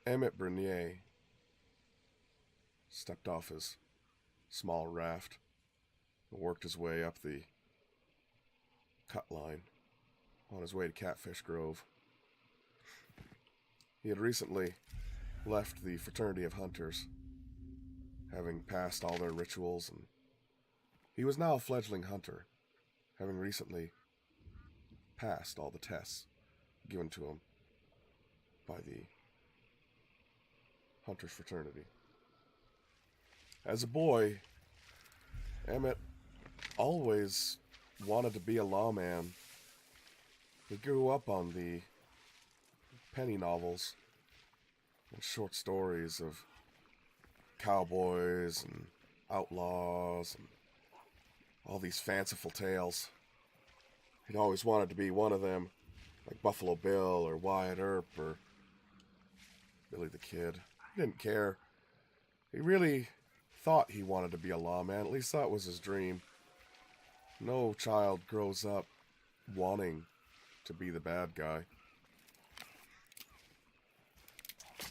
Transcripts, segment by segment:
Emmet Byrnes stepped off his small raft and worked his way up the cut line on his way to Catfish Grove. He had recently left the fraternity of hunters, having passed all their rituals, and he was now a fledgling hunter, having recently passed all the tests given to him by the hunters fraternity. As a boy, Emmet always wanted to be a lawman. He grew up on the penny novels and short stories of cowboys and outlaws and all these fanciful tales. He'd always wanted to be one of them, like Buffalo Bill or Wyatt Earp or Billy the Kid. He didn't care. He really thought he wanted to be a lawman, at least that was his dream. No child grows up wanting to be the bad guy.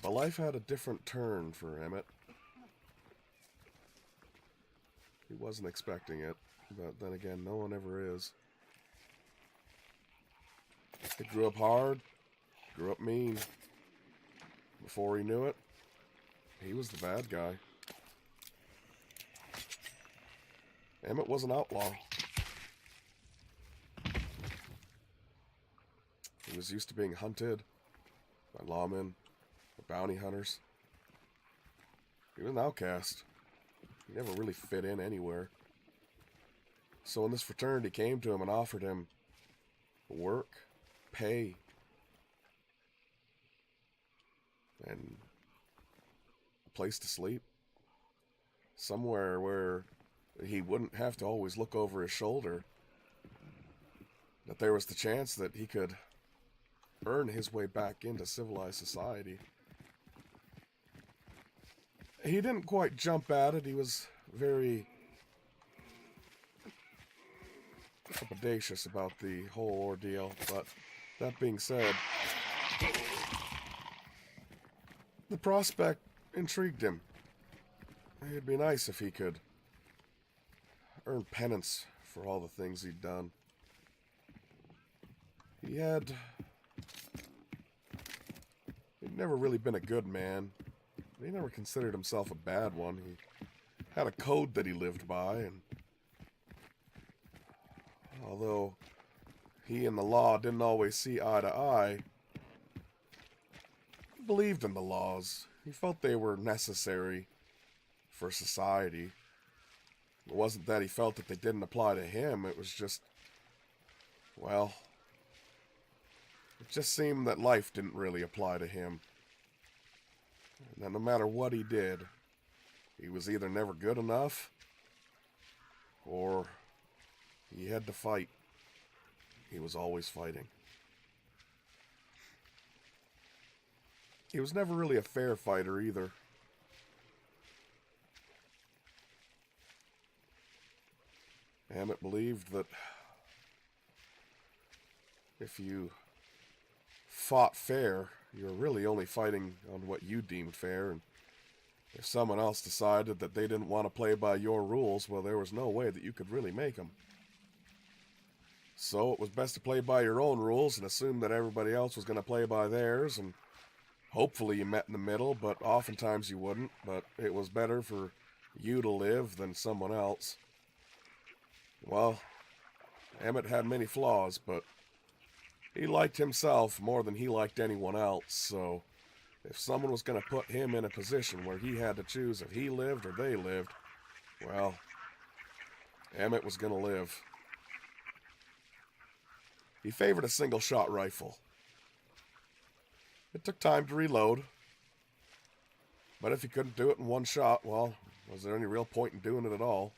But life had a different turn for Emmet. He wasn't expecting it, but then again, no one ever is. He grew up hard, grew up mean. Before he knew it, he was the bad guy. Emmet was an outlaw. He was used to being hunted by lawmen, by bounty hunters. He was an outcast. He never really fit in anywhere. So when this fraternity came to him and offered him work, pay, and a place to sleep, somewhere where he wouldn't have to always look over his shoulder, that there was the chance that he could earn his way back into civilized society. He didn't quite jump at it. He was very trepidatious about the whole ordeal, but that being said, the prospect intrigued him. It'd be nice if he could earn penance for all the things he'd done. He'd never really been a good man. He never considered himself a bad one. He had a code that he lived by, and although he and the law didn't always see eye to eye, he believed in the laws. He felt they were necessary for society. It wasn't that he felt that they didn't apply to him. It was just, well, it just seemed that life didn't really apply to him. And that no matter what he did, he was either never good enough, or he had to fight. He was always fighting. He was never really a fair fighter either. Emmet believed that if you fought fair, you were really only fighting on what you deemed fair, and if someone else decided that they didn't want to play by your rules, well, there was no way that you could really make them. So it was best to play by your own rules and assume that everybody else was going to play by theirs, and hopefully you met in the middle, but oftentimes you wouldn't. But it was better for you to live than someone else. Well, Emmet had many flaws, but he liked himself more than he liked anyone else, so if someone was going to put him in a position where he had to choose if he lived or they lived, well, Emmet was going to live. He favored a single-shot rifle. It took time to reload, but if he couldn't do it in one shot, well, was there any real point in doing it at all?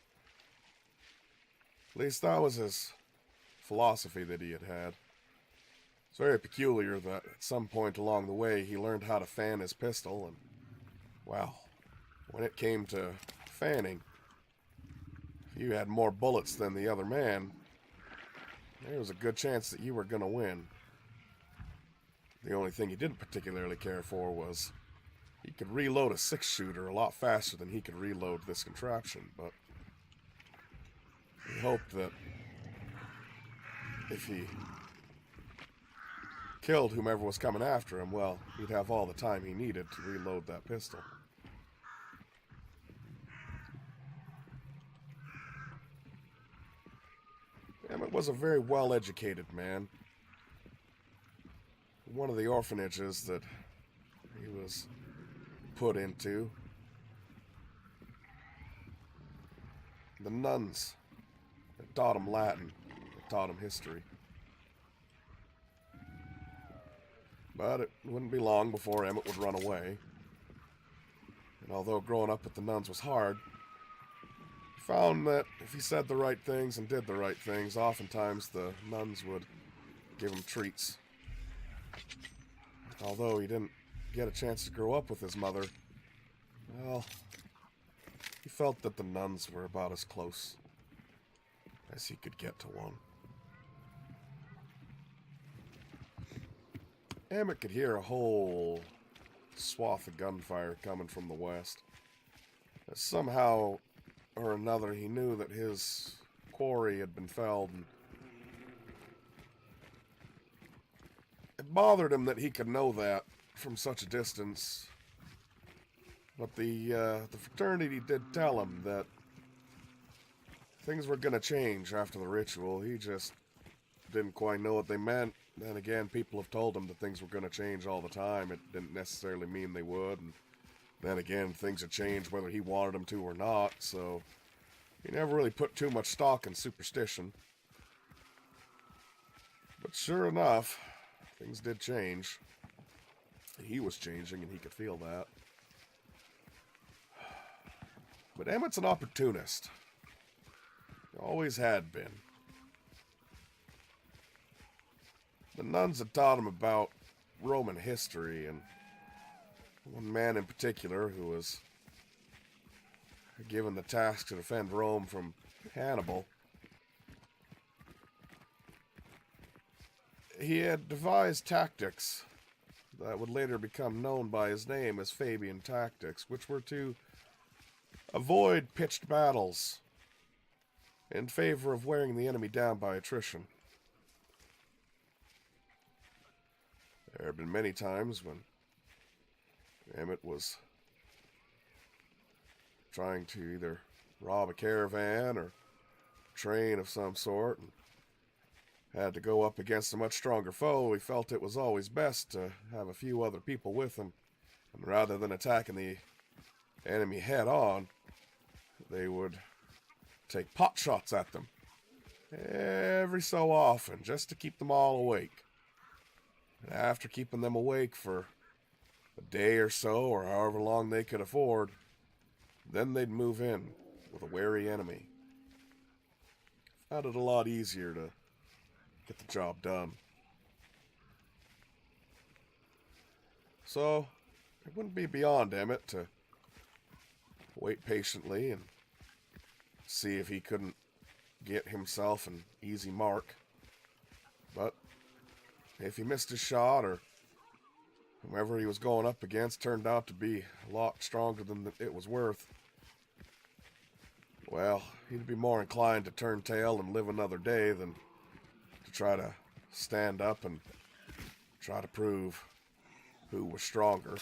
At least that was his philosophy that he had. It's very peculiar that at some point along the way he learned how to fan his pistol, and, well, when it came to fanning, if you had more bullets than the other man, there was a good chance that you were going to win. The only thing he didn't particularly care for was He could reload a 6-shooter a lot faster than he could reload this contraption, but he hoped that if he killed whomever was coming after him, well, he'd have all the time he needed to reload that pistol. Emmet was a very well-educated man. One of the orphanages that he was put into, the nuns that taught him Latin, that taught him history. But it wouldn't be long before Emmet would run away. And although growing up with the nuns was hard, he found that if he said the right things and did the right things, oftentimes the nuns would give him treats. Although he didn't get a chance to grow up with his mother, well, he felt that the nuns were about as close as he could get to one. Emmet could hear a whole swath of gunfire coming from the west. Somehow or another, he knew that his quarry had been felled, and it bothered him that he could know that from such a distance. But the fraternity did tell him that things were going to change after the ritual. He just didn't quite know what they meant. Then again, people have told him that things were going to change all the time. It didn't necessarily mean they would. And then again, things had changed whether he wanted them to or not. So he never really put too much stock in superstition. But sure enough, things did change. He was changing, and he could feel that. But Emmet's an opportunist. He always had been. The nuns had taught him about Roman history, and one man in particular who was given the task to defend Rome from Hannibal. He had devised tactics that would later become known by his name as Fabian tactics, which were to avoid pitched battles in favor of wearing the enemy down by attrition. There have been many times when Emmet was trying to either rob a caravan or train of some sort and had to go up against a much stronger foe. He felt it was always best to have a few other people with him, and rather than attacking the enemy head on, they would take pot shots at them every so often just to keep them all awake. And after keeping them awake for a day or so, or however long they could afford, then they'd move in with a wary enemy. Found it a lot easier to get the job done. So, it wouldn't be beyond Emmet to wait patiently and see if he couldn't get himself an easy mark. But if he missed his shot, or whomever he was going up against turned out to be a lot stronger than it was worth, well, he'd be more inclined to turn tail and live another day than to try to stand up and try to prove who was stronger.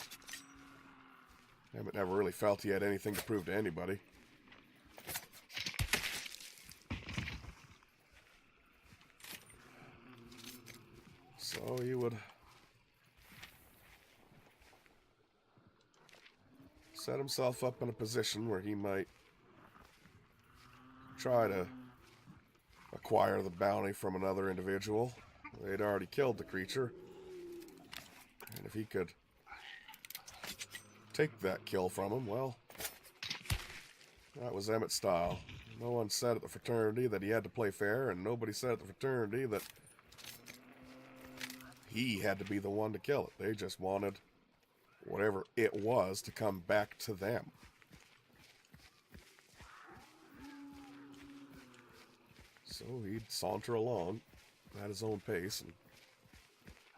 Emmet never really felt he had anything to prove to anybody. So he would set himself up in a position where he might try to acquire the bounty from another individual. They'd already killed the creature, and if he could take that kill from him, well, that was Emmet's style. No one said at the fraternity that he had to play fair, and nobody said at the fraternity that he had to be the one to kill it. They just wanted whatever it was to come back to them. So he'd saunter along at his own pace and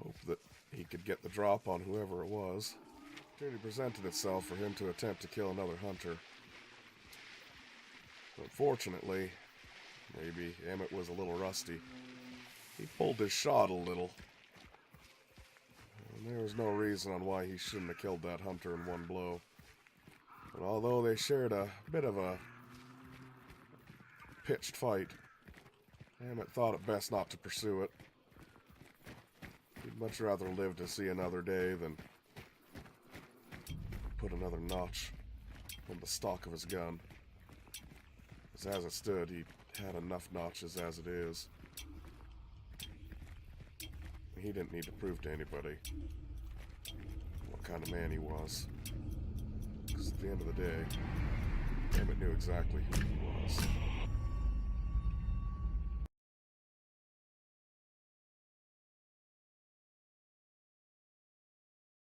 hope that he could get the drop on whoever it was. opportunity presented itself for him to attempt to kill another hunter. Unfortunately, maybe Emmet was a little rusty. He pulled his shot a little. And there was no reason on why he shouldn't have killed that hunter in one blow. And although they shared a bit of a pitched fight, Emmet thought it best not to pursue it. He'd much rather live to see another day than put another notch on the stock of his gun. As it stood, he had enough notches as it is. He didn't need to prove to anybody what kind of man he was. Because at the end of the day, Emmet knew exactly who he was.